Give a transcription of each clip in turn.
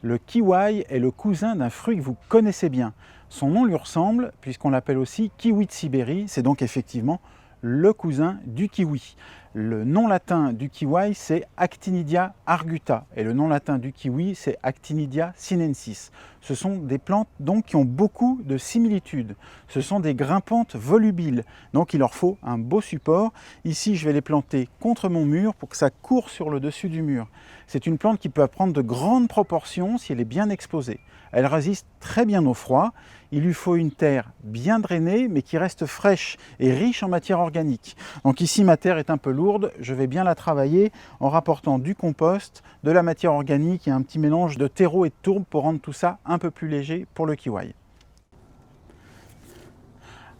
Le kiwi est le cousin d'un fruit que vous connaissez bien. Son nom lui ressemble puisqu'on l'appelle aussi kiwi de Sibérie, c'est donc effectivement le cousin du kiwi. Le nom latin du kiwi, c'est Actinidia arguta et le nom latin du kiwi, c'est Actinidia sinensis. Ce sont des plantes donc qui ont beaucoup de similitudes. Ce sont des grimpantes volubiles, donc il leur faut un beau support. Ici, je vais les planter contre mon mur pour que ça court sur le dessus du mur. C'est une plante qui peut prendre de grandes proportions si elle est bien exposée. Elle résiste très bien au froid. Il lui faut une terre bien drainée, mais qui reste fraîche et riche en matière organique. Donc ici, ma terre est un peu lourde. Je vais bien la travailler en rapportant du compost, de la matière organique et un petit mélange de terreau et de tourbe pour rendre tout ça un peu plus léger pour le kiwi.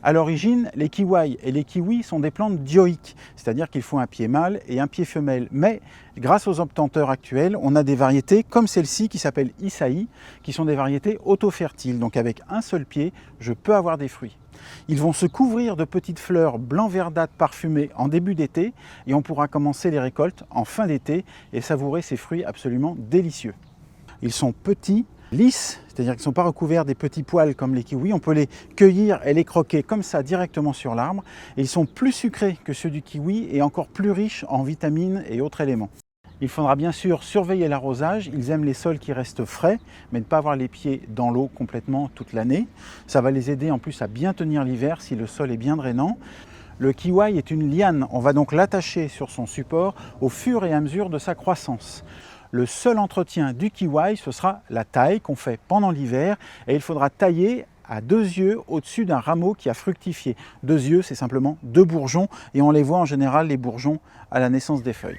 À l'origine, les kiwis et les kiwis sont des plantes dioïques, c'est-à-dire qu'il faut un pied mâle et un pied femelle. Mais grâce aux obtenteurs actuels, on a des variétés comme celle-ci qui s'appelle Isaï, qui sont des variétés auto-fertiles. Donc avec un seul pied, je peux avoir des fruits. Ils vont se couvrir de petites fleurs blanc-verdâtres parfumées en début d'été et on pourra commencer les récoltes en fin d'été et savourer ces fruits absolument délicieux. Ils sont petits, lisses, c'est-à-dire qu'ils ne sont pas recouverts des petits poils comme les kiwis. On peut les cueillir et les croquer comme ça directement sur l'arbre. Et ils sont plus sucrés que ceux du kiwi et encore plus riches en vitamines et autres éléments. Il faudra bien sûr surveiller l'arrosage. Ils aiment les sols qui restent frais, mais ne pas avoir les pieds dans l'eau complètement toute l'année. Ça va les aider en plus à bien tenir l'hiver si le sol est bien drainant. Le kiwi est une liane. On va donc l'attacher sur son support au fur et à mesure de sa croissance. Le seul entretien du kiwi, ce sera la taille qu'on fait pendant l'hiver et il faudra tailler à 2 yeux au-dessus d'un rameau qui a fructifié. 2 yeux, c'est simplement 2 bourgeons et on les voit en général, les bourgeons, à la naissance des feuilles.